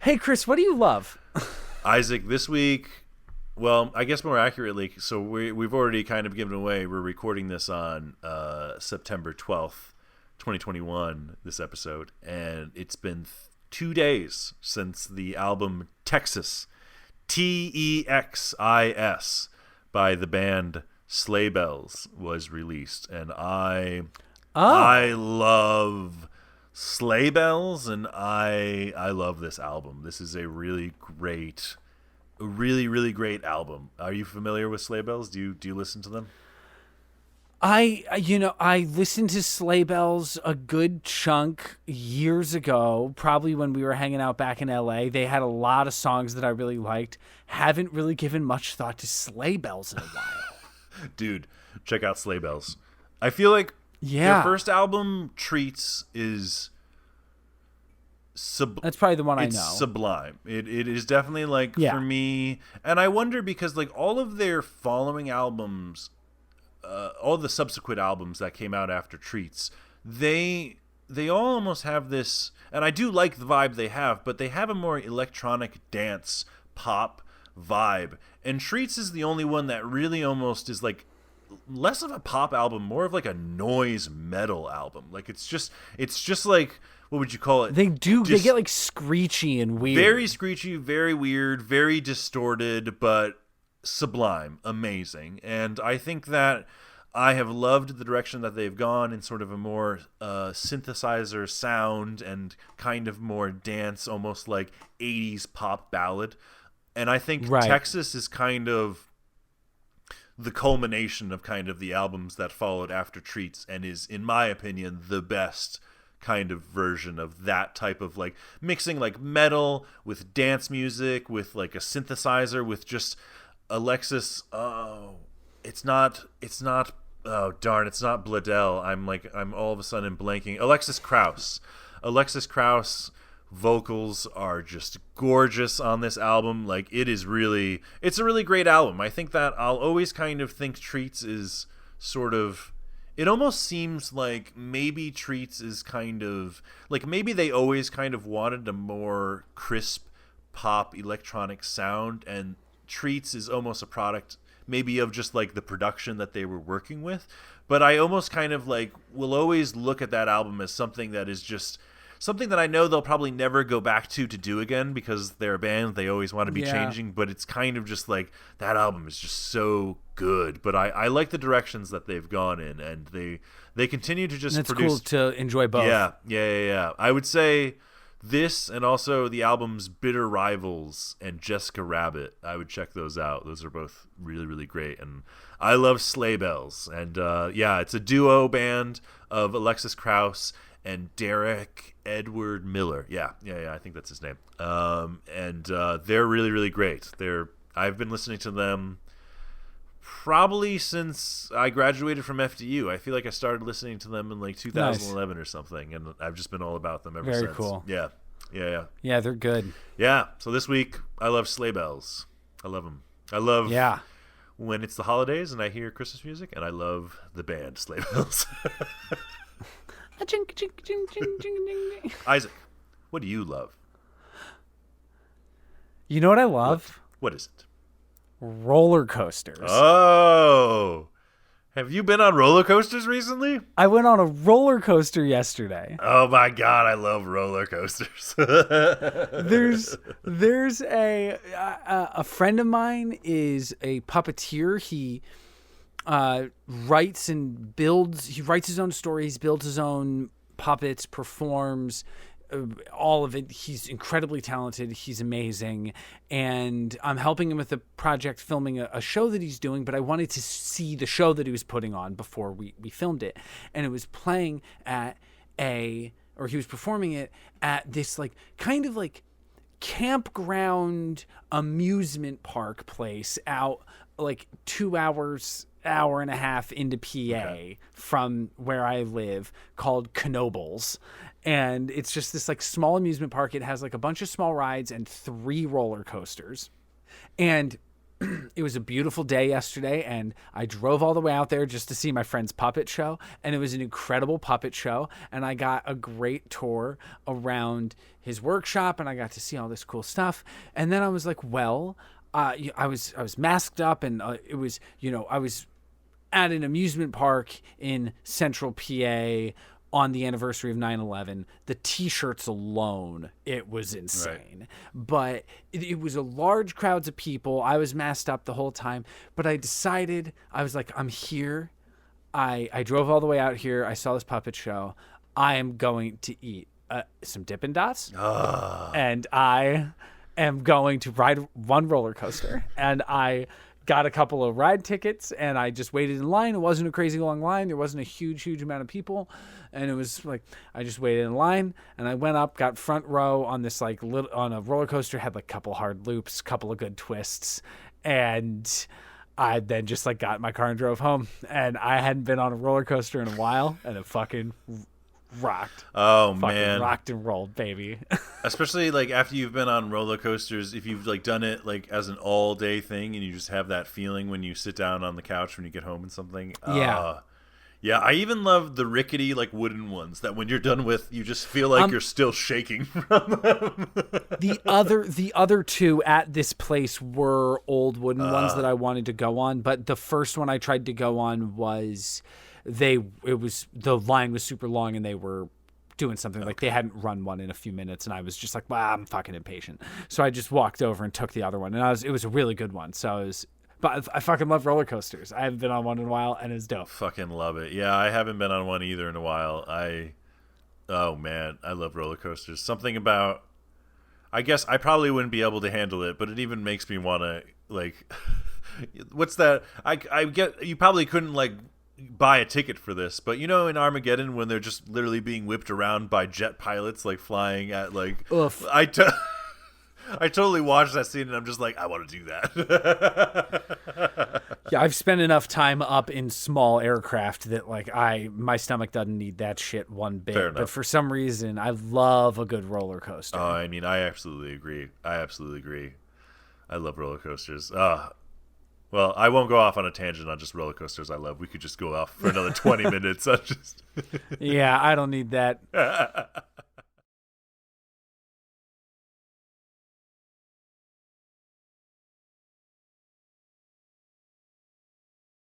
Hey, Chris, what do you love? Isaac, this week, well, I guess more accurately, so we've already kind of given away. We're recording this on September 12th, 2021, this episode, and it's been 2 days since the album Texas, Texis, by the band Sleigh Bells was released, and I love Sleigh Bells, and I love this album. This is a really really great album. Are you familiar with Sleigh Bells? Do you listen to them? I listened to Sleigh Bells a good chunk years ago, probably when we were hanging out back in LA. They had a lot of songs that I really liked. Haven't really given much thought to Sleigh Bells in a while. Dude, check out Sleigh Bells. I feel like Yeah. their first album, Treats, is That's probably the one I know. it's sublime. It is definitely like Yeah. for me, and I wonder because like all of their following albums, all the subsequent albums that came out after Treats, they all almost have this, and I do like the vibe they have, but they have a more electronic dance pop vibe. And Treats is the only one that really almost is like less of a pop album, more of like a noise metal album. Like it's just like, what would you call it? They get like screechy and weird. Very screechy, very weird, very distorted, but sublime, amazing. And I think that I have loved the direction that they've gone in sort of a more synthesizer sound and kind of more dance, almost like 80s pop ballad. And I think Texas is kind of the culmination of kind of the albums that followed after Treats, and is, in my opinion, the best kind of version of that type of like mixing like metal with dance music with like a synthesizer with just Alexis. It's not Bledel. I'm all of a sudden blanking. Alexis Krauss vocals are just gorgeous on this album. Like it's a really great album. I think that I'll always kind of think Treats is sort of, it almost seems like maybe Treats is kind of like, maybe they always kind of wanted a more crisp pop electronic sound, and Treats is almost a product maybe of just like the production that they were working with. But I almost kind of like will always look at that album as something that is just something that I know they'll probably never go back to do again, because they're a band, they always want to be changing, but it's kind of just like that album is just so good. But I like the directions that they've gone in, and they continue to just produce. It's cool to enjoy both. Yeah. I would say this, and also the albums Bitter Rivals and Jessica Rabbit, I would check those out. Those are both really, really great. And I love Sleigh Bells. And it's a duo band of Alexis Krauss and Derek Edward Miller. Yeah, I think that's his name. And they're really, really great. I've been listening to them probably since I graduated from FDU. I feel like I started listening to them in like 2011 or something, and I've just been all about them ever since. Very cool. Yeah. Yeah, they're good. Yeah, so this week I love Sleigh Bells. I love them. I love when it's the holidays and I hear Christmas music, and I love the band Sleigh Bells. Isaac, what do you love? You know what I love? What is it? Roller coasters. Oh, have you been on roller coasters recently? I went on a roller coaster yesterday. Oh my God, I love roller coasters. There's a friend of mine is a puppeteer. He writes and builds. He writes his own stories, builds his own puppets, performs all of it. He's incredibly talented. He's amazing. And I'm helping him with a project, filming a show that he's doing, but I wanted to see the show that he was putting on before we filmed it. And it was playing at he was performing it at this like kind of like campground amusement park place out like 2 hours, hour and a half into PA from where I live, called Knobles. And it's just this like small amusement park. It has like a bunch of small rides and 3 roller coasters. And it was a beautiful day yesterday, and I drove all the way out there just to see my friend's puppet show, and it was an incredible puppet show, and I got a great tour around his workshop, and I got to see all this cool stuff. And then I was like, well, I was masked up, and it was, I was at an amusement park in Central PA on the anniversary of 9/11. The t-shirts alone, it was insane. Right. But it was a large crowds of people. I was masked up the whole time, but I decided, I was like, I'm here. I drove all the way out here. I saw this puppet show. I am going to eat some Dippin' Dots, and I am going to ride one roller coaster. And I got a couple of ride tickets, and I just waited in line. It wasn't a crazy long line. There wasn't a huge amount of people. And it was like, I just waited in line, and I went up, got front row on this on a roller coaster, had like a couple hard loops, couple of good twists. And I then just got in my car and drove home. And I hadn't been on a roller coaster in a while, and it fucking rocked. Oh, fucking man. Rocked and rolled, baby. Especially after you've been on roller coasters, if you've done it as an all day thing, and you just have that feeling when you sit down on the couch when you get home and something. Yeah, I even love the rickety wooden ones that when you're done with, you just feel like you're still shaking from them. The other two at this place were old wooden ones that I wanted to go on, but the first one I tried to go on was the line was super long, and they were doing something they hadn't run one in a few minutes, and I was just like, wow, I'm fucking impatient. So I just walked over and took the other one, and it was a really good one. But I fucking love roller coasters. I haven't been on one in a while, and it's dope. Fucking love it. Yeah, I haven't been on one either in a while. Oh man, I love roller coasters. Something about, I guess I probably wouldn't be able to handle it, but it even makes me want to what's that? I get, you probably couldn't buy a ticket for this, but in Armageddon when they're just literally being whipped around by jet pilots flying at Oof. I totally watched that scene, and I'm just like, I want to do that. Yeah, I've spent enough time up in small aircraft that my stomach doesn't need that shit one bit. Fair enough. But for some reason, I love a good roller coaster. Oh, I mean, I absolutely agree. I love roller coasters. Well, I won't go off on a tangent on just roller coasters I love. We could just go off for another 20 minutes. Yeah, I don't need that.